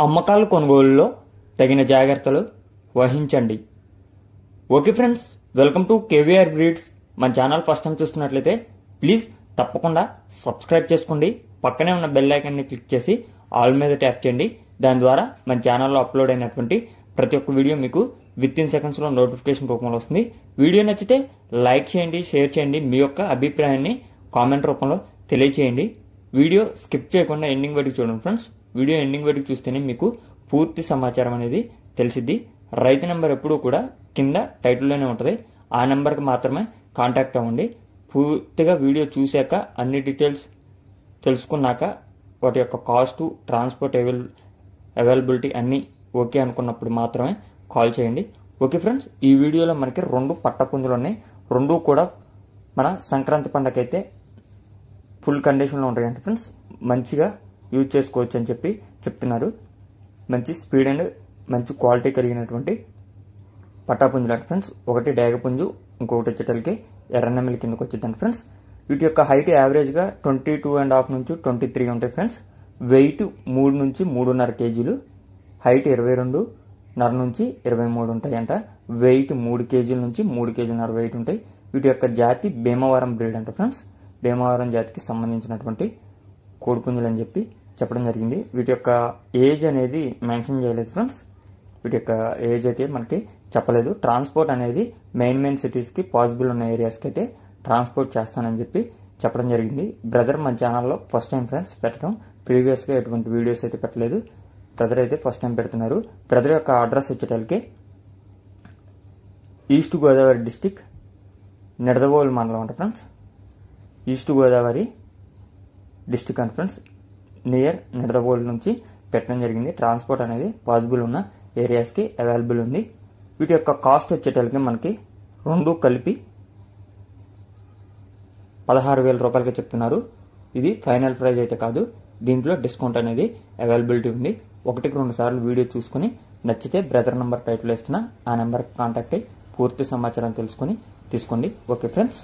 అమ్మకాలు కొనుగోలులో తగిన జాగ్రత్తలు వహించండి. Okay friends, welcome to KVR breeds. మన ఛానల్ ఫస్ట్ టైం చూస్తున్నట్లయితే ప్లీజ్ తప్పకుండా సబ్స్క్రైబ్ చేసుకోండి. పక్కనే ఉన్న బెల్ ఐకాన్ని క్లిక్ చేసి ఆల్ మీద ట్యాప్ చేయండి. దాని ద్వారా మన ఛానల్లో అప్లోడ్ అయినటువంటి ప్రతి ఒక్క వీడియో మీకు విత్ ఇన్ సెకండ్స్లో నోటిఫికేషన్ రూపంలో వస్తుంది. వీడియో నచ్చితే లైక్ చేయండి, షేర్ చేయండి, మీ యొక్క అభిప్రాయాన్ని కామెంట్ రూపంలో తెలియచేయండి. వీడియో స్కిప్ చేయకుండా ఎండింగ్ వరకు చూడండి ఫ్రెండ్స్. వీడియో ఎండింగ్ వరకు చూస్తేనే మీకు పూర్తి సమాచారం అనేది తెలిసిద్ది. రైతు నెంబర్ ఎప్పుడూ కూడా కింద టైటిల్లోనే ఉంటుంది. ఆ నెంబర్కి మాత్రమే కాంటాక్ట్ అవ్వండి. పూర్తిగా వీడియో చూశాక అన్ని డీటెయిల్స్ తెలుసుకున్నాక వాటి యొక్క కాస్టు, ట్రాన్స్పోర్ట్ అవైలబిలిటీ అన్నీ ఓకే అనుకున్నప్పుడు మాత్రమే కాల్ చేయండి. ఓకే ఫ్రెండ్స్, ఈ వీడియోలో మనకి 2 పట్టపుంజులు ఉన్నాయి. 2 కూడా మన సంక్రాంతి పండగకైతే ఫుల్ కండిషన్లో ఉంటాయంట ఫ్రెండ్స్. మంచిగా యూజ్ చేసుకోవచ్చు అని చెప్పి చెప్తున్నారు. మంచి స్పీడ్ అండ్ మంచి క్వాలిటీ కలిగినటువంటి పట్టాపుంజులు అంట ఫ్రెండ్స్. ఒకటి డేగపుంజు, ఇంకొకటి వచ్చేటలకి ఎర్రనెమ్మలి కిందకి వచ్చిందంట ఫ్రెండ్స్. వీటి యొక్క హైట్ యావరేజ్గా 22.5 నుంచి 23 ఉంటాయి ఫ్రెండ్స్. వెయిట్ 3 నుంచి 3.5 కేజీలు, హైట్ 22.5 నుంచి 23 ఉంటాయంట. వెయిట్ 3 కేజీల నుంచి 3 కేజీలన్నర వెయిట్ ఉంటాయి. వీటి యొక్క జాతి భీమవరం బ్రీడ్ అంట ఫ్రెండ్స్. భీమవరం జాతికి సంబంధించినటువంటి కోడిపుంజులు అని చెప్పి చెప్పడం జరిగింది. వీటి యొక్క ఏజ్ అనేది మెన్షన్ చేయలేదు ఫ్రెండ్స్. వీటి యొక్క ఏజ్ అయితే మనకి చెప్పలేదు. ట్రాన్స్పోర్ట్ అనేది మెయిన్ సిటీస్కి పాసిబుల్ ఉన్న ఏరియాస్కి అయితే ట్రాన్స్పోర్ట్ చేస్తానని చెప్పి చెప్పడం జరిగింది. బ్రదర్ మన ఛానల్లో ఫస్ట్ టైం ఫ్రెండ్స్ పెట్టడం. ప్రీవియస్గా ఎటువంటి వీడియోస్ అయితే పెట్టలేదు. బ్రదర్ అయితే ఫస్ట్ టైం పెడుతున్నారు. బ్రదర్ యొక్క అడ్రస్ వచ్చేటలకి ఈస్ట్ గోదావరి డిస్టిక్, నిడదవోలు మండలం అంట ఫ్రెండ్స్. ఈస్ట్ గోదావరి డిస్టిక్ అంట ఫ్రెండ్స్. నియర్ నిడదవోలు నుంచి పెట్టడం జరిగింది. ట్రాన్స్పోర్ట్ అనేది పాసిబుల్ ఉన్న ఏరియాస్కి అవైలబుల్ ఉంది. వీటి యొక్క కాస్ట్ వచ్చేటలకి మనకి 2 కలిపి 16,000 రూపాయలకి చెప్తున్నారు. ఇది ఫైనల్ ప్రైస్ అయితే కాదు. దీంట్లో డిస్కౌంట్ అనేది అవైలబిలిటీ ఉంది. 1-2 సార్లు వీడియో చూసుకుని నచ్చితే బ్రదర్ నెంబర్ టైటిల్ ఇస్తున్నా, ఆ నెంబర్కి కాంటాక్ట్ అయ్యి పూర్తి సమాచారం తెలుసుకొని తీసుకోండి. Okay friends.